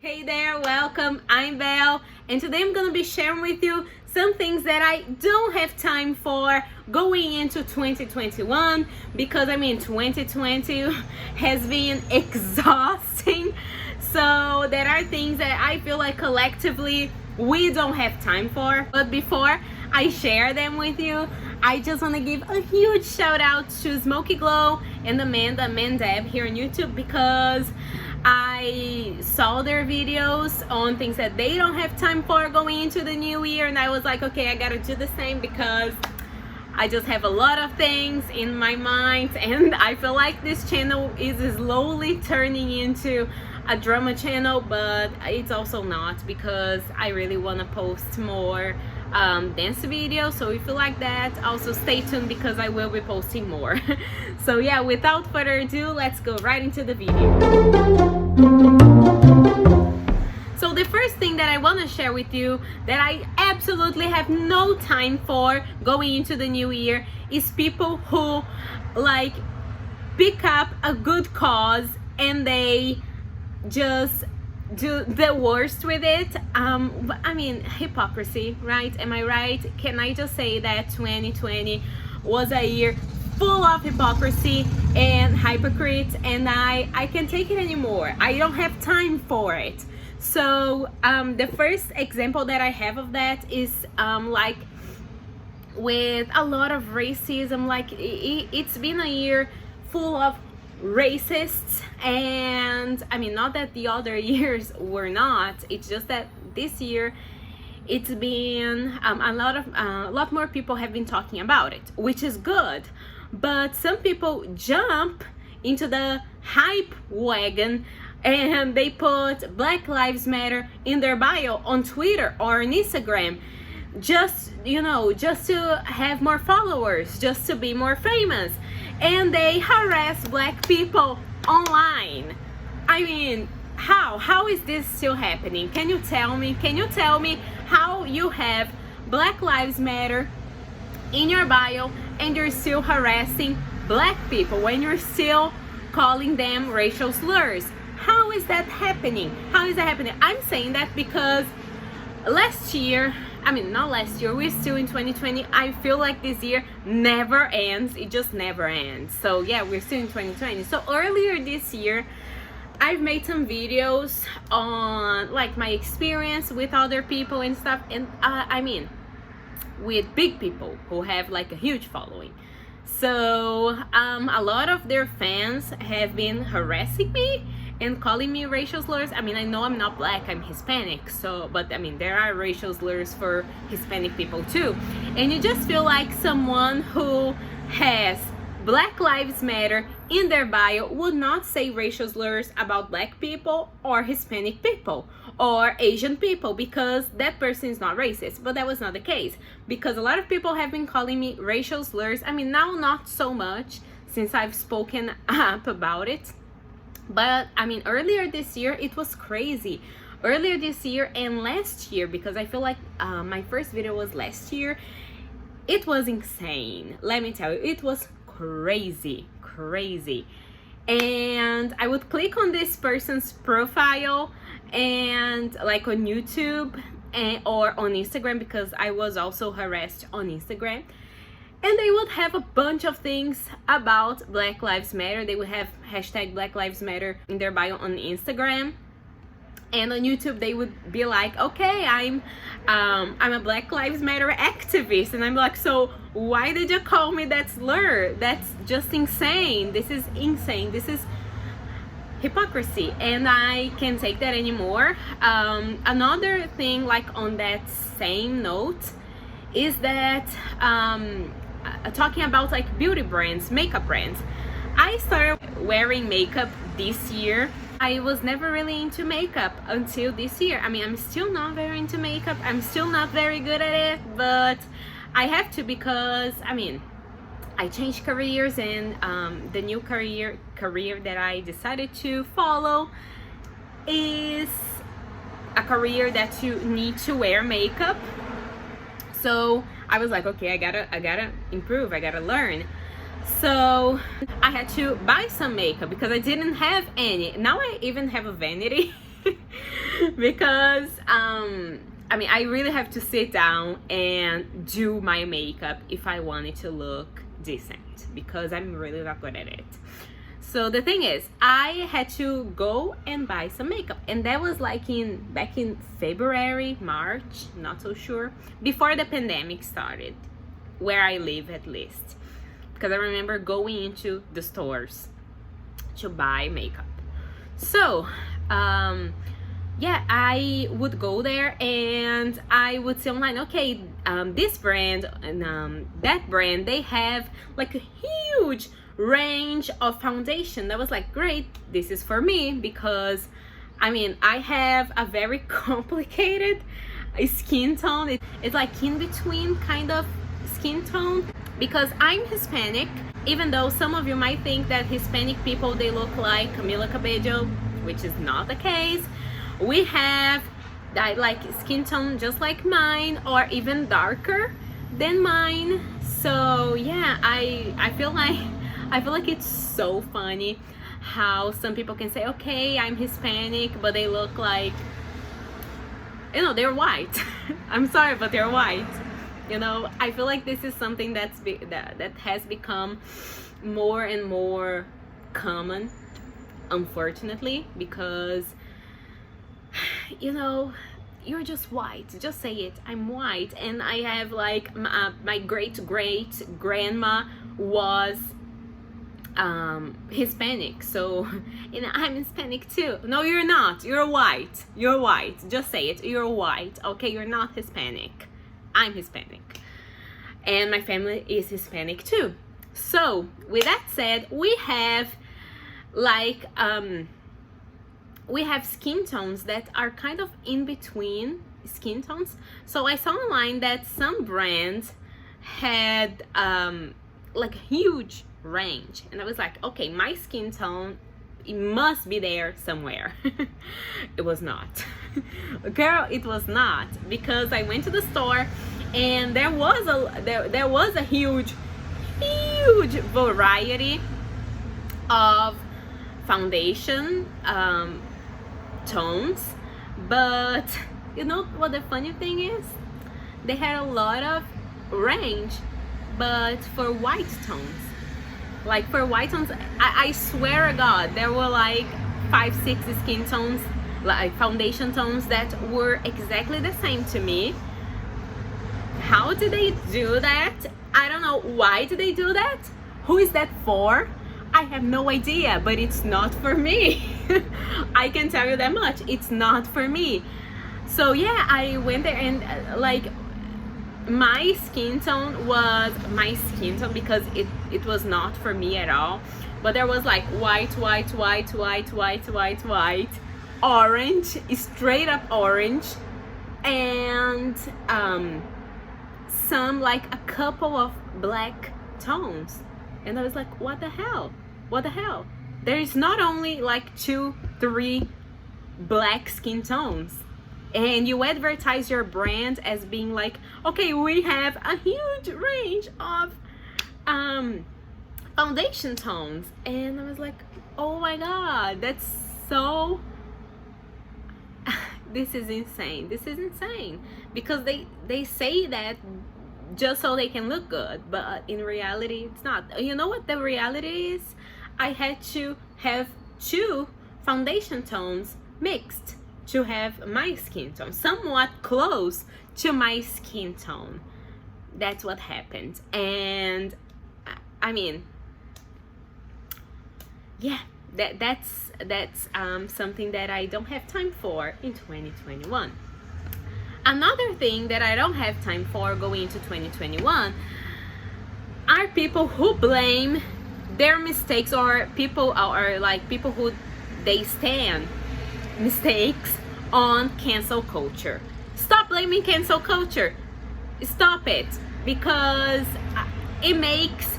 Hey there, welcome. I'm Belle, and today I'm gonna be sharing with you some things that I don't have time for going into 2021 because 2020 has been exhausting. So there are things that I feel like collectively we don't have time for. But before I share them with you, I just want to give a huge shout out to Smoky Glow and Amanda Mandeb here on YouTube because I saw their videos on things that they don't have time for going into the new year, and I was like, okay, I gotta do the same because I just have a lot of things in my mind, and I feel like this channel is slowly turning into a drama channel, but it's also not because I really want to post more dance videos. So if you like that, also stay tuned because I will be posting more. So yeah, without further ado, let's go right into the video. So the first thing that I want to share with you that I absolutely have no time for going into the new year is people who like pick up a good cause and they just do the worst with it. Hypocrisy, right? Am I right? Can I just say that 2020 was a year full of hypocrisy and hypocrites, and I can't take it anymore. I don't have time for it. So the first example that I have of that is like with a lot of racism. Like it's been a year full of racists, and not that the other years were not, it's just that this year it's been a lot more people have been talking about it, which is good, but some people jump into the hype wagon and they put Black Lives Matter in their bio on Twitter or on Instagram just to have more followers, just to be more famous, and they harass black people online. How is this still happening? Can you tell me how you have Black Lives Matter in your bio and you're still harassing black people when you're still calling them racial slurs? How is that happening? I'm saying that because last year, not last year, we're still in 2020. I feel like this year never ends. It just never ends. So yeah, we're still in 2020. So earlier this year, I've made some videos on like my experience with other people and stuff. And with big people who have like a huge following. So a lot of their fans have been harassing me and calling me racial slurs. I know I'm not black, I'm Hispanic, but there are racial slurs for Hispanic people too. And you just feel like someone who has Black Lives Matter in their bio would not say racial slurs about black people or Hispanic people or Asian people because that person is not racist. But that was not the case, because a lot of people have been calling me racial slurs. Now not so much since I've spoken up about it. But earlier this year it was crazy. Earlier this year and last year, because I feel like my first video was last year, it was insane. Let me tell you, it was crazy. And I would click on this person's profile and like on YouTube or on Instagram, because I was also harassed on Instagram. And they would have a bunch of things about Black Lives Matter. They would have hashtag Black Lives Matter in their bio on Instagram. And on YouTube, they would be like, okay, I'm a Black Lives Matter activist. And I'm like, so why did you call me that slur? That's just insane. This is insane. This is hypocrisy. And I can't take that anymore. Another thing, like on that same note, is that talking about like beauty brands, makeup brands. I started wearing makeup this year. I was never really into makeup until this year. I'm still not very into makeup. I'm still not very good at it, but I have to because I changed careers, and the new career that I decided to follow is a career that you need to wear makeup. So I was like, okay, I gotta improve, I gotta learn. So I had to buy some makeup because I didn't have any. Now I even have a vanity because I mean, I really have to sit down and do my makeup if I want it to look decent, because I'm really not good at it. So the thing is, I had to go and buy some makeup, and that was like back in February, March, not so sure, before the pandemic started, where I live at least, because I remember going into the stores to buy makeup. So yeah, I would go there and I would see online, okay, this brand and that brand, they have like a huge range of foundation. That was like, great, this is for me, because I mean, I have a very complicated skin tone. It's like in between kind of skin tone, because I'm Hispanic, even though some of you might think that Hispanic people, they look like Camila Cabello, which is not the case. We have that like skin tone just like mine, or even darker than mine. So yeah, I feel like it's so funny how some people can say, okay, I'm Hispanic, but they look like, you know, they're white. I'm sorry, but they're white. You know, I feel like this is something that has become more and more common, unfortunately, because, you know, you're just white. Just say it. I'm white. And I have like my great grandma was Hispanic, so you know, I'm Hispanic too. No, you're not. You're white. You're white. Just say it. You're white. Okay, you're not Hispanic. I'm Hispanic, and my family is Hispanic too. So with that said, we have like we have skin tones that are kind of in between skin tones. So I saw online that some brands had like a huge range, and I was like, okay, my skin tone, it must be there somewhere. It was not. Girl, it was not, because I went to the store and there was a huge variety of foundation tones, but you know what the funny thing is? They had a lot of range, but for white tones. Like for white tones, I swear to God, there were like 5-6 skin tones, like foundation tones, that were exactly the same to me. How did they do that? I don't know. Why did they do that? Who is that for? I have no idea, but it's not for me. I can tell you that much. It's not for me. So yeah, I went there and like my skin tone was my skin tone, because it was not for me at all. But there was like white, orange, straight up orange, and some like a couple of black tones. And I was like, what the hell? There is not only like 2-3 black skin tones, and you advertise your brand as being like, okay, we have a huge range of foundation tones. And I was like, oh my God, that's so this is insane, because they say that just so they can look good, but in reality it's not. You know what the reality is? I had to have 2 foundation tones mixed to have my skin tone somewhat close to my skin tone. That's what happened. And I mean, yeah, that's something that I don't have time for in 2021. Another thing that I don't have time for going into 2021 are people who blame their mistakes, or people who they stand mistakes on cancel culture. Stop blaming cancel culture. Stop it, because it makes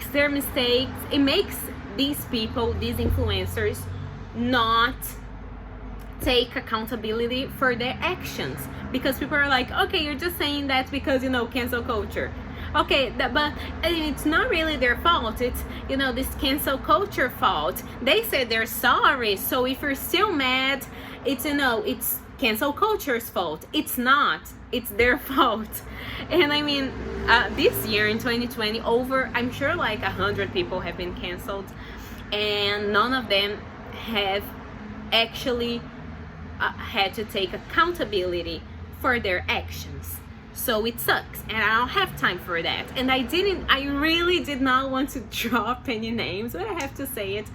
their mistakes, it makes these people, these influencers, not take accountability for their actions. Because people are like, okay, you're just saying that because, you know, cancel culture. Okay, but it's not really their fault. It's, you know, this cancel culture fault. They said they're sorry, so if you're still mad, it's, you know, it's cancel culture's fault. It's not. It's their fault. And I mean, this year in 2020, over, I'm sure like 100 people have been canceled, and none of them have actually had to take accountability for their actions. So it sucks, and I don't have time for that. And I really did not want to drop any names, but I have to say it.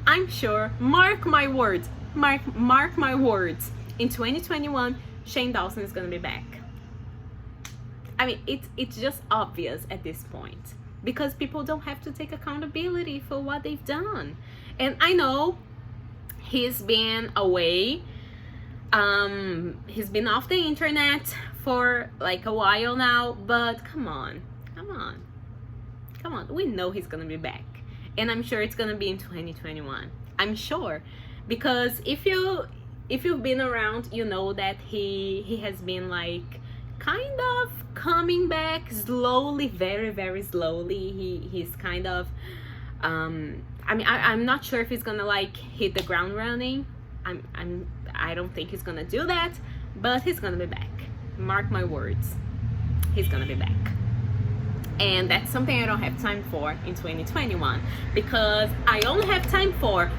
I'm sure, mark my words, mark my words, in 2021, Shane Dawson is gonna be back. I mean, it's just obvious at this point, because people don't have to take accountability for what they've done. And I know he's been away, he's been off the internet for like a while now, but come on, we know he's gonna be back, and I'm sure it's gonna be in 2021. I'm sure, because if you've been around, you know that he has been like kind of coming back slowly, very, very slowly. He's kind of I mean, I'm not sure if he's gonna like hit the ground running. I don't think he's gonna do that, but he's gonna be back. Mark my words, he's gonna be back. And that's something I don't have time for in 2021, because I only have time for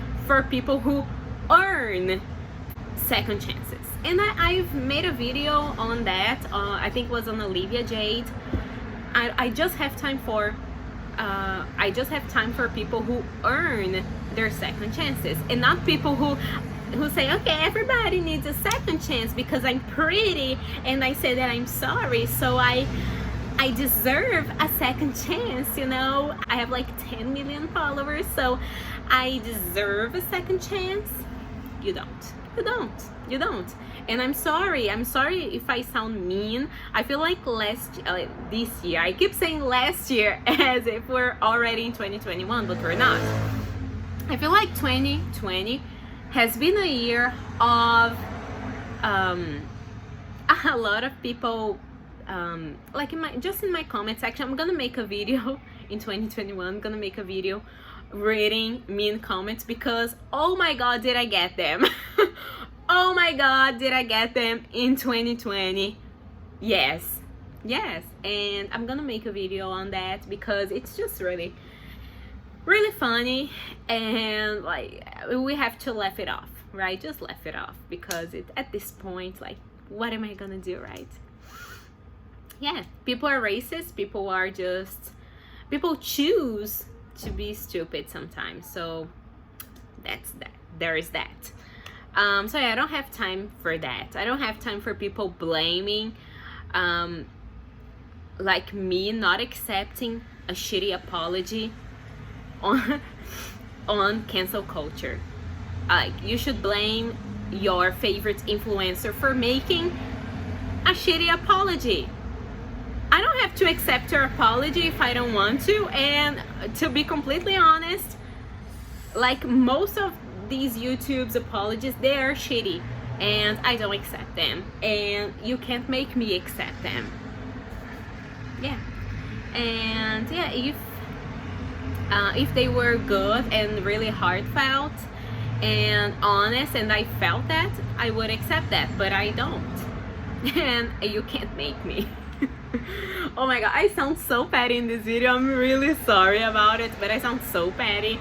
people who earn second chances. And I've made a video on that, I think it was on Olivia Jade. I just have time for people who earn their second chances, and not people who say, okay, everybody needs a second chance because I'm pretty and I say that I'm sorry, so I deserve a second chance, you know. I have like 10 million followers, so I deserve a second chance. You don't. And I'm sorry if I sound mean. I feel like this year, I keep saying last year as if we're already in 2021, but we're not. I feel like 2020 has been a year of a lot of people, like in my comment section. I'm gonna make a video in 2021. I'm gonna make a video reading mean comments, because oh my god, did I get them. Oh my god, did I get them in 2020? Yes, and I'm gonna make a video on that, because it's just really funny, and like we have to laugh it off, right? Just laugh it off, because at this point, like, what am I gonna do, right? Yeah, people are racist, people choose to be stupid sometimes, so that's that. There is that. So yeah, I don't have time for that. I don't have time for people blaming, like me not accepting a shitty apology on cancel culture. Like, you should blame your favorite influencer for making a shitty apology. I don't have to accept your apology if I don't want to, and to be completely honest, like most of these YouTube's apologies, they are shitty, and I don't accept them, and you can't make me accept them. Yeah, and yeah, if they were good and really heartfelt and honest, and I felt that, I would accept that, but I don't. And you can't make me. Oh my god, I sound so petty in this video. I'm really sorry about it, but I sound so petty.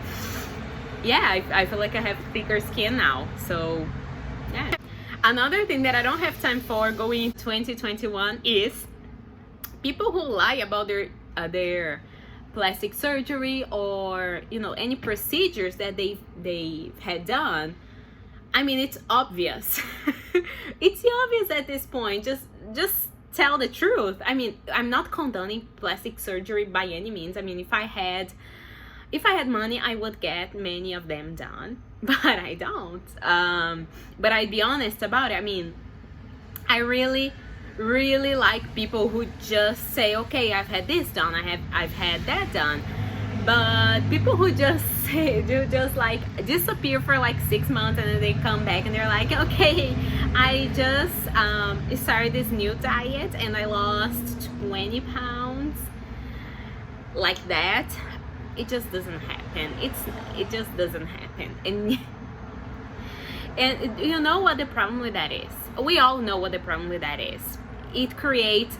Yeah, I feel like I have thicker skin now, so yeah. Another thing that I don't have time for going in 2021 is people who lie about their plastic surgery, or, you know, any procedures that they've had done. I mean, it's obvious. It's obvious at this point. Just tell the truth. I mean, I'm not condoning plastic surgery by any means. I mean, if I had money, I would get many of them done, but I don't. But I'd be honest about it. I mean, I really like people who just say, okay, I've had this done, I've had that done. But people who just like disappear for like 6 months, and then they come back and they're like, okay, I just started this new diet and I lost 20 pounds. like that, it just doesn't happen. It just doesn't happen. And you know what the problem with that is? We all know what the problem with that is. It creates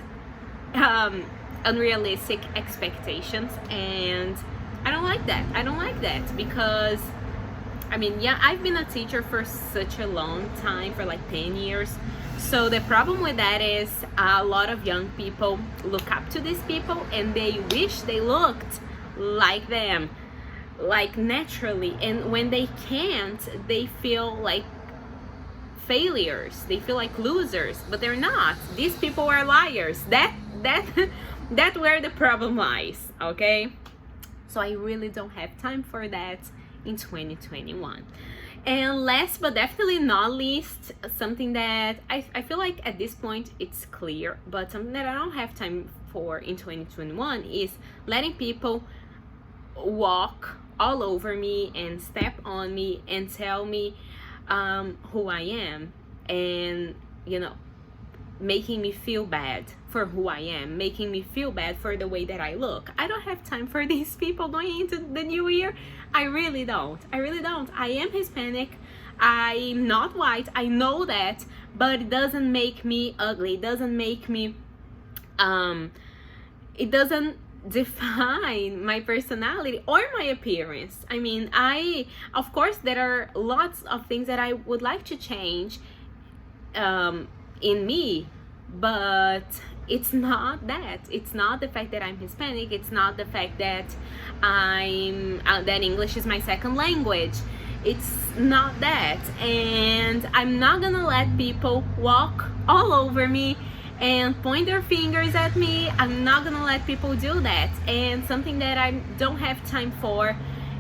unrealistic expectations, and I don't like that. I don't like that because, I mean, yeah, I've been a teacher for such a long time, for like 10 years. So the problem with that is a lot of young people look up to these people and they wish they looked like them, like naturally. And when they can't, they feel like failures. They feel like losers, but they're not. These people are liars. That's where the problem lies, okay? So I really don't have time for that in 2021. And last but definitely not least, something that I feel like at this point it's clear, but something that I don't have time for in 2021 is letting people walk all over me and step on me and tell me who I am, and you know, making me feel bad for who I am, making me feel bad for the way that I look. I don't have time for these people going into the new year. I really don't. I am Hispanic. I'm not white. I know that, but it doesn't make me ugly. It doesn't make me it doesn't define my personality or my appearance. I mean, of course there are lots of things that I would like to change in me, but it's not that. It's not the fact that I'm Hispanic. It's not the fact that that English is my second language. It's not that. And I'm not gonna let people walk all over me and point their fingers at me. I'm not gonna let people do that. And something that I don't have time for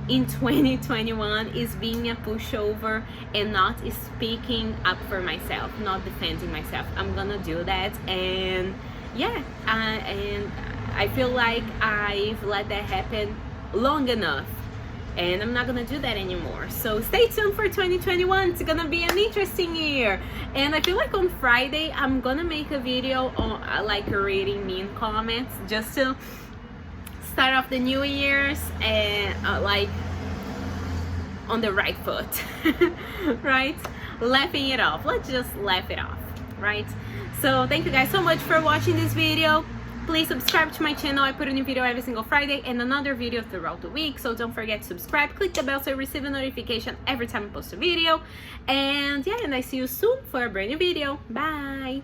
in 2021 is being a pushover and not speaking up for myself, not defending myself. I'm gonna do that, and yeah, and I feel like I've let that happen long enough, and I'm not gonna do that anymore. So stay tuned for 2021. It's gonna be an interesting year, and I feel like on Friday I'm gonna make a video on like reading mean comments, just to start off the new year's and like on the right foot. Right, laughing it off. Let's just laugh it off, right? So thank you guys so much for watching this video. Please subscribe to my channel. I put a new video every single Friday and another video throughout the week, so don't forget to subscribe. Click the bell so you receive a notification every time I post a video. And yeah, and I see you soon for a brand new video. Bye.